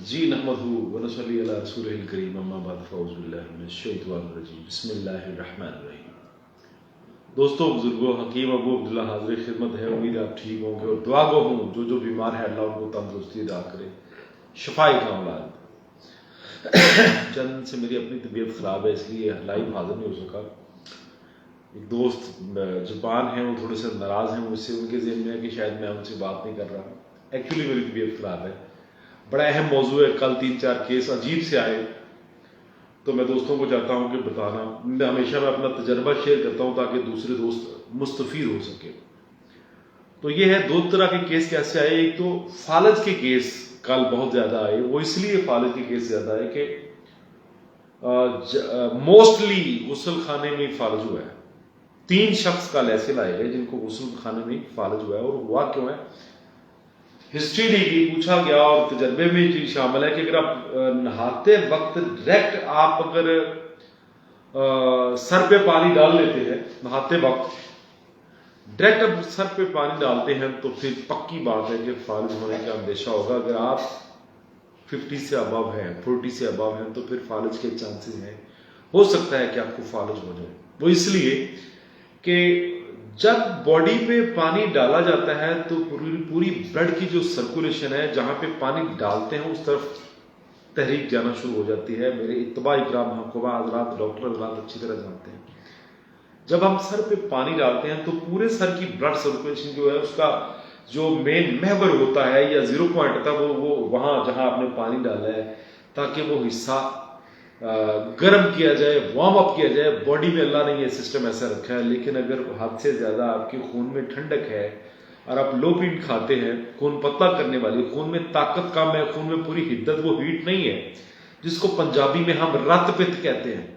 जी नहमदहू व नसल्ली अला रसूलिल करीम अम्मा बाद फ़ऊज़ु बिल्लाहि मिनश शैतानिर रजीम बिस्मिल्लाहिर रहमानिर रहीम। दोस्तों, बुजुर्गों, हकीम अबू अब्दुल्ला हाज़िर खिदमत है। उम्मीद आप ठीक होंगे और दुआ गो हूँ जो बीमार है अल्लाह उनको तंदुरुस्ती अता करे, शफाई कामलात। चंद दिन से मेरी अपनी तबीयत ख़राब है, इसलिए लाइव हाजिर नहीं हो सका। एक दोस्त जापान है, वो थोड़े से नाराज़ हैं मुझसे। उनके ज़हन में है कि शायद मैं उनसे बात नहीं कर रहा। एक्चुअली मेरी तबीयत ख़राब है, बड़ा अहम मौजू है। कल 3-4 केस अजीब से आए, तो मैं दोस्तों को चाहता हूं कि बताना। हमेशा मैं अपना तजर्बा शेयर करता हूं ताकि दूसरे दोस्त मुस्तफीद हो सके। तो ये है, 2 तरह के केस कैसे आए। एक तो फालज के केस कल बहुत ज्यादा आए। वो इसलिए फालज के केस ज्यादा है कि मोस्टली गुसल खाने में फालज हुआ है। 3 शख्स कल ऐसे लाए गए जिनको गुसल खाने में फालज हुआ है। और हुआ क्यों है, हिस्ट्री देखी, पूछा गया और तजर्बे में चीज शामिल है कि अगर आप नहाते वक्त डायरेक्ट आप अगर सर पे पानी डाल लेते हैं, नहाते वक्त डायरेक्ट आप सर पे पानी डालते हैं, तो फिर पक्की बात है कि फालिज होने का अंदेशा होगा। अगर आप 50 से अबव हैं, 40 से अबव हैं, तो फिर फालिज के चांसेस हैं, हो सकता है कि आपको फालिज हो जाए। वो इसलिए कि जब बॉडी पे पानी डाला जाता है तो पूरी ब्लड की जो सर्कुलेशन है, जहां पे पानी डालते हैं उस तरफ तहरीक जाना शुरू हो जाती है। मेरे इत्तबा इकराम हक़बा हज़रात, डॉक्टर हज़रात अच्छी तरह जानते हैं। जब हम सर पे पानी डालते हैं तो पूरे सर की ब्लड सर्कुलेशन जो है, उसका जो मेन महवर होता है या 0 पॉइंट होता है, वो वहां जहां आपने पानी डाला है, ताकि वो हिस्सा गर्म किया जाए, वार्म अप किया जाए। बॉडी में अल्लाह ने ये सिस्टम ऐसा रखा है। लेकिन अगर हद से ज्यादा आपके खून में ठंडक है और आप लो पीट खाते हैं, खून पतला करने वाली, खून में ताकत कम है, खून में पूरी हिद्दत, वो हीट नहीं है, जिसको पंजाबी में हम रत पित्त कहते हैं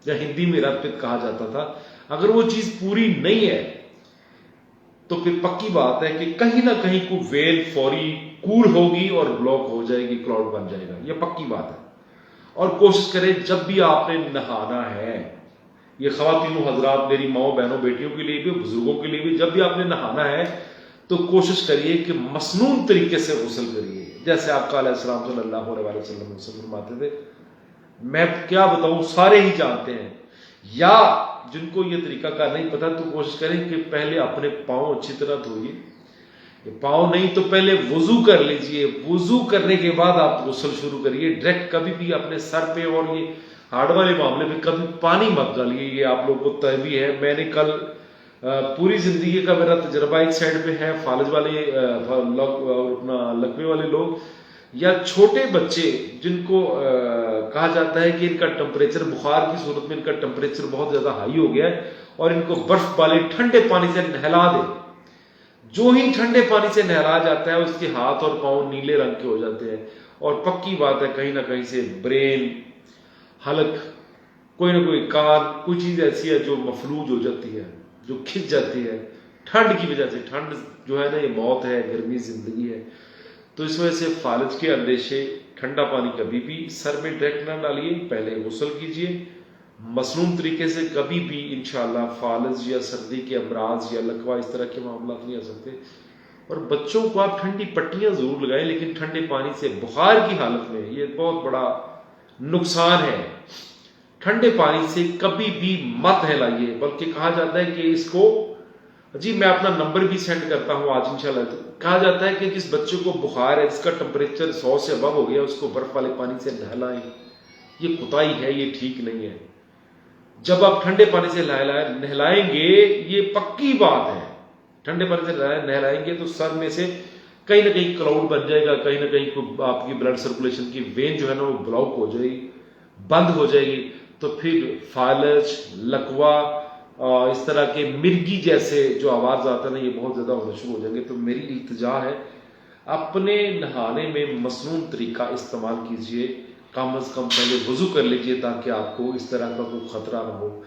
या हिंदी में रत पित्त कहा जाता था, अगर वो चीज पूरी नहीं है तो फिर पक्की बात है कि कहीं ना कहीं को वेल फौरी कूल होगी और ब्लॉक हो जाएगी, क्लॉट बन जाएगा। ये पक्की बात है। और कोशिश करें जब भी आपने नहाना है, ये ख़वातीनो हजरात, मेरी माओ बहनों बेटियों के लिए भी, बुजुर्गों के लिए भी, जब भी आपने नहाना है तो कोशिश करिए कि मसनून तरीके से गुस्ल करिए, जैसे आपका अलैहिस्सलाम सल्लल्लाहु अलैहि वसल्लम फरमाते थे। मैं क्या बताऊं, सारे ही जानते हैं। या जिनको ये तरीका का नहीं पता तो कोशिश करें कि पहले अपने पाँव अच्छी तरह धोइए। पाँव नहीं तो पहले वुजू कर लीजिए। वुजू करने के बाद आप गुस्ल शुरू करिए। डायरेक्ट कभी भी अपने सर पे और ये हार्ड वाले मामले में कभी पानी मत डालिए। ये आप लोगों को तहवी है। मैंने कल पूरी जिंदगी का मेरा तजर्बा एक साइड पे है, फालज वाले अपना लकवे वाले लोग या छोटे बच्चे जिनको कहा जाता है कि इनका टेम्परेचर, बुखार की सूरत में इनका टेम्परेचर बहुत ज्यादा हाई हो गया है और इनको बर्फ वाले ठंडे पानी से नहला दे। जो ही ठंडे पानी से नहला जाता है, उसके हाथ और पांव नीले रंग के हो जाते हैं। और पक्की बात है, कहीं ना कहीं से ब्रेन, हलक, कोई ना कोई कान, कोई चीज ऐसी है जो मफलूज हो जाती है, जो खिंच जाती है ठंड की वजह से। ठंड जो है ना, ये मौत है, गर्मी जिंदगी है। तो इस वजह से फालिज के अंदेशे, ठंडा पानी कभी भी सर में डायरेक्ट ना डालिए, पहले गुस्ल कीजिए मसनून तरीके से। कभी भी इंशाल्लाह फालिज या सर्दी के अमराज या लकवा, इस तरह के मामला नहीं आ सकते। और बच्चों को आप ठंडी पट्टियां जरूर लगाएं, लेकिन ठंडे पानी से बुखार की हालत में ये बहुत बड़ा नुकसान है। ठंडे पानी से कभी भी मत नहलाइए। बल्कि कहा जाता है कि इसको, जी मैं अपना नंबर भी सेंड करता हूं आज इंशाल्लाह। तो कहा जाता है कि जिस बच्चे को बुखार है, जिसका टेम्परेचर 100 से अबव हो गया, उसको बर्फ वाले पानी से नहलाएं। ये कुताई है, ये ठीक नहीं है। जब आप ठंडे पानी से नहलाएंगे, ये पक्की बात है, ठंडे पानी से नहलाएंगे तो सर में से कहीं ना कहीं क्लाउड बन जाएगा, कहीं ना कहीं आपकी ब्लड सर्कुलेशन की वेन जो है ना, वो ब्लॉक हो जाएगी, बंद हो जाएगी। तो फिर फालज, लकवा, इस तरह के मिर्गी जैसे जो आवाज आता है ना, ये बहुत ज्यादा होना शुरू हो जाएंगे। तो मेरी इल्तिजा है, अपने नहाने में मसनून तरीका इस्तेमाल कीजिए। कम अज कम पहले वजू कर लीजिए ताकि आपको इस तरह का कोई खतरा ना हो।